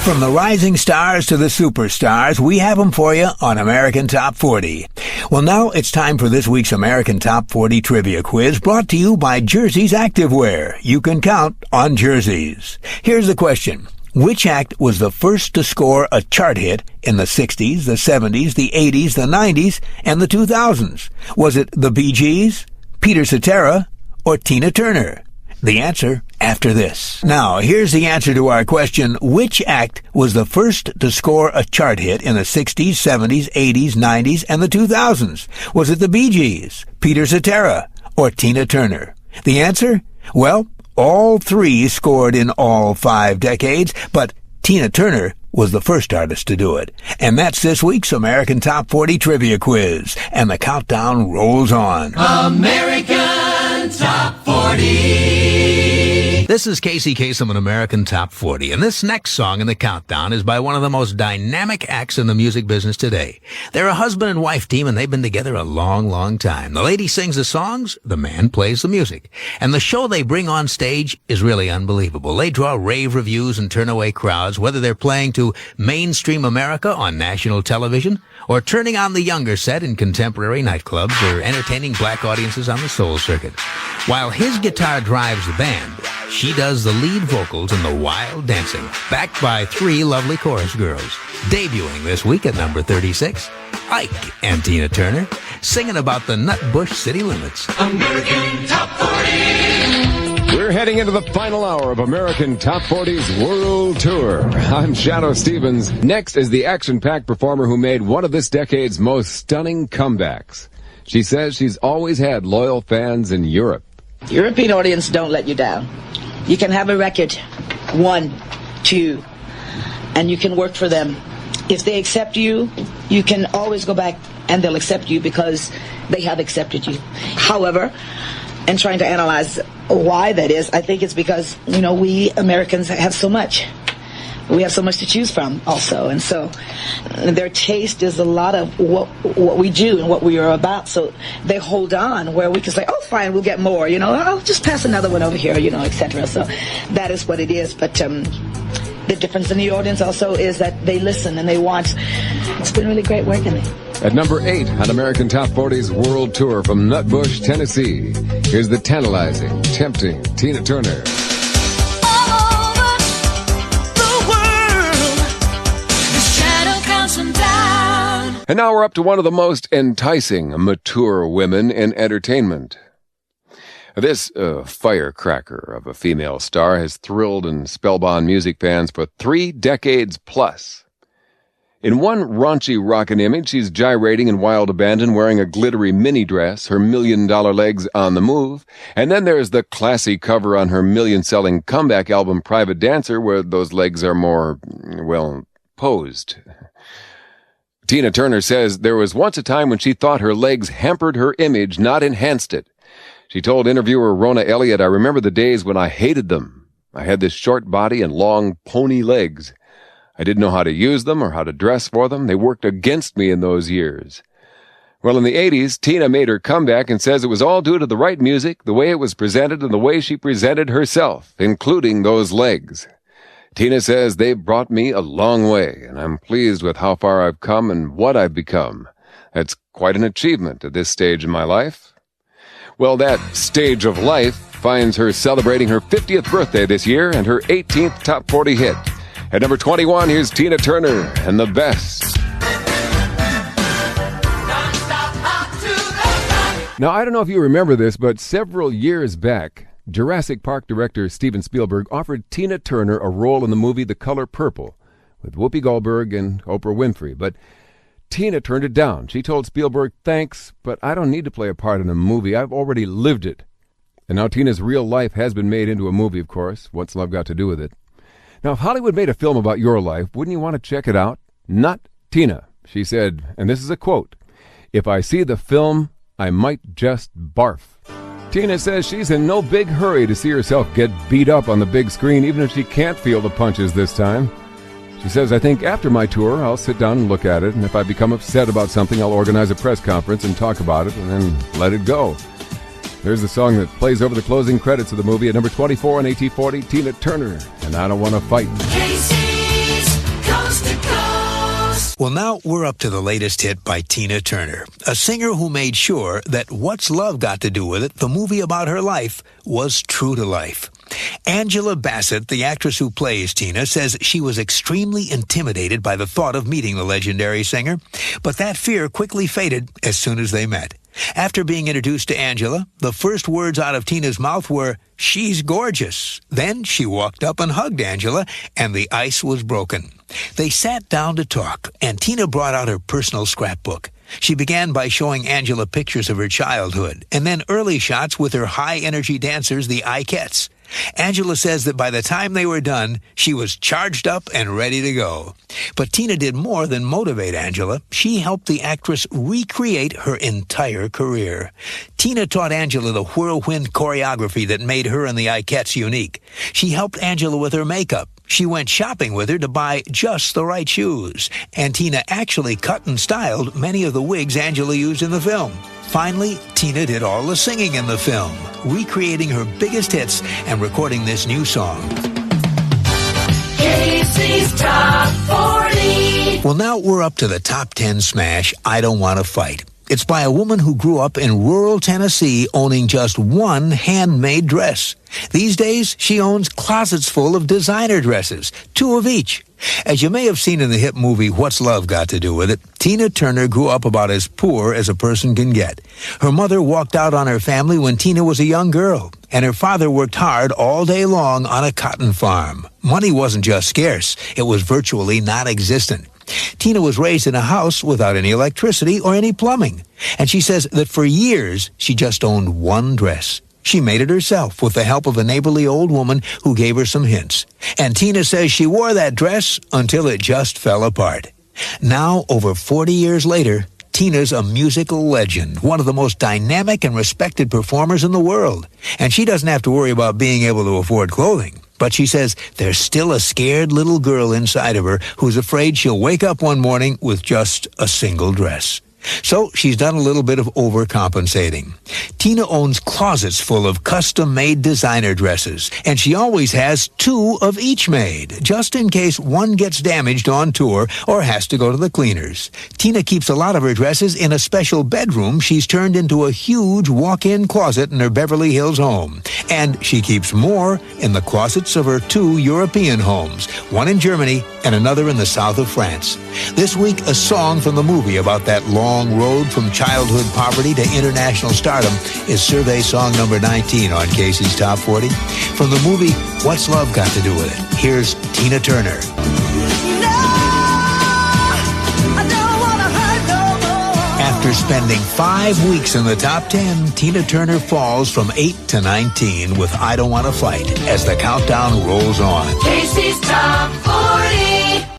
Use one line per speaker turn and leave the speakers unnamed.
From the rising stars to the superstars, we have them for you on American Top 40. Well, now it's time for this week's American Top 40 Trivia Quiz, brought to you by Jersey's Activewear. You can count on Jersey's. Here's the question. Which act was the first to score a chart hit in the 60s, the 70s, the 80s, the 90s, and the 2000s? Was it the Bee Gees, Peter Cetera, or Tina Turner? The answer after this. Now, here's the answer to our question. Which act was the first to score a chart hit in the 60s, 70s, 80s, 90s, and the 2000s? Was it the Bee Gees, Peter Cetera, or Tina Turner? The answer? Well, all three scored in all 5 decades, but Tina Turner was the first artist to do it. And that's this week's American Top 40 Trivia Quiz. And the countdown rolls on.
American Top 40.
This is Casey Kasem and American Top 40, and this next song in the countdown is by one of the most dynamic acts in the music business today. They're a husband and wife team, and they've been together a long, long time. The lady sings the songs, the man plays the music. And the show they bring on stage is really unbelievable. They draw rave reviews and turn away crowds, whether they're playing to mainstream America on national television, or turning on the younger set in contemporary nightclubs, or entertaining black audiences on the soul circuit. While his guitar drives the band, she does the lead vocals and the wild dancing, backed by 3 lovely chorus girls. Debuting this week at number 36, Ike and Tina Turner, singing about the Nutbush city limits.
American Top 40.
We're heading into the final hour of American Top 40's World Tour. I'm Shadoe Stevens. Next is the action-packed performer who made one of this decade's most stunning comebacks. She says she's always had loyal fans in Europe.
The European audience don't let you down. You can have a record, 1, 2, and you can work for them. If they accept you, you can always go back and they'll accept you because they have accepted you. However, in trying to analyze why that is, I think it's because, we Americans have so much. We have so much to choose from also, and so their taste is a lot of what we do and what we are about, so they hold on where we can say, oh fine, we'll get more, I'll just pass another one over here, etc. So that is what it is, but the difference in the audience also is that they listen and they want. It's been really great working there.
At number 8 on American Top 40's World Tour from Nutbush, Tennessee, here's the tantalizing, tempting Tina Turner. And now we're up to one of the most enticing mature women in entertainment. This firecracker of a female star has thrilled and spellbound music fans for 3 decades plus. In one raunchy rockin' image, she's gyrating in wild abandon, wearing a glittery mini dress, her $1 million legs on the move. And then there's the classy cover on her million-selling comeback album, Private Dancer, where those legs are more, posed. Tina Turner says there was once a time when she thought her legs hampered her image, not enhanced it. She told interviewer Rona Elliott, "I remember the days when I hated them. I had this short body and long pony legs. I didn't know how to use them or how to dress for them. They worked against me in those years." Well, in the 80s, Tina made her comeback and says it was all due to the right music, the way it was presented, and the way she presented herself, including those legs. Tina says they've brought me a long way, and I'm pleased with how far I've come and what I've become. That's quite an achievement at this stage in my life. Well, that stage of life finds her celebrating her 50th birthday this year and her 18th Top 40 hit. At number 21, here's Tina Turner and The Best. Now, I don't know if you remember this, but several years back, Jurassic Park director Steven Spielberg offered Tina Turner a role in the movie The Color Purple with Whoopi Goldberg and Oprah Winfrey, but Tina turned it down. She told Spielberg, "Thanks, but I don't need to play a part in a movie. I've already lived it." And now Tina's real life has been made into a movie, of course. What's love got to do with it? Now, if Hollywood made a film about your life, wouldn't you want to check it out? Not Tina. She said, and this is a quote, "If I see the film, I might just barf." Tina says she's in no big hurry to see herself get beat up on the big screen, even if she can't feel the punches this time. She says, "I think after my tour, I'll sit down and look at it, and if I become upset about something, I'll organize a press conference and talk about it, and then let it go." There's the song that plays over the closing credits of the movie at number 24 on AT40, Tina Turner, and I Don't Want to Fight.
Casey's
Well, now we're up to the latest hit by Tina Turner, a singer who made sure that What's Love Got to Do With It, the movie about her life, was true to life. Angela Bassett, the actress who plays Tina, says she was extremely intimidated by the thought of meeting the legendary singer, but that fear quickly faded as soon as they met. After being introduced to Angela, the first words out of Tina's mouth were, "She's gorgeous." Then she walked up and hugged Angela, and the ice was broken. They sat down to talk, and Tina brought out her personal scrapbook. She began by showing Angela pictures of her childhood, and then early shots with her high-energy dancers, the Ikettes. Angela says that by the time they were done, she was charged up and ready to go. But Tina did more than motivate Angela. She helped the actress recreate her entire career. Tina taught Angela the whirlwind choreography that made her and the Ikettes unique. She helped Angela with her makeup. She went shopping with her to buy just the right shoes. And Tina actually cut and styled many of the wigs Angela used in the film. Finally, Tina did all the singing in the film, recreating her biggest hits and recording this new song.
Casey's Top 40.
Well, now we're up to the top 10 smash, I Don't Want to Fight. It's by a woman who grew up in rural Tennessee owning just one handmade dress. These days, she owns closets full of designer dresses, 2 of each. As you may have seen in the hit movie What's Love Got to Do With It, Tina Turner grew up about as poor as a person can get. Her mother walked out on her family when Tina was a young girl, and her father worked hard all day long on a cotton farm. Money wasn't just scarce, it was virtually non-existent. Tina was raised in a house without any electricity or any plumbing, and she says that for years she just owned one dress. She made it herself with the help of a neighborly old woman who gave her some hints. And Tina says she wore that dress until it just fell apart. Now, over 40 years later, Tina's a musical legend, one of the most dynamic and respected performers in the world. And she doesn't have to worry about being able to afford clothing. But she says there's still a scared little girl inside of her who's afraid she'll wake up one morning with just a single dress. So she's done a little bit of overcompensating. Tina owns closets full of custom-made designer dresses, and she always has 2 of each made, just in case one gets damaged on tour or has to go to the cleaners. Tina keeps a lot of her dresses in a special bedroom she's turned into a huge walk-in closet in her Beverly Hills home. And she keeps more in the closets of her 2 European homes, one in Germany and another in the south of France. This week, a song from the movie about that long road from childhood poverty to international stardom is survey song number 19 on Casey's Top 40. From the movie What's Love Got to Do With It? Here's Tina Turner. After spending 5 weeks in the top 10, Tina Turner falls from 8 to 19 with I Don't Want to Fight as the countdown rolls on.
Casey's Top 40.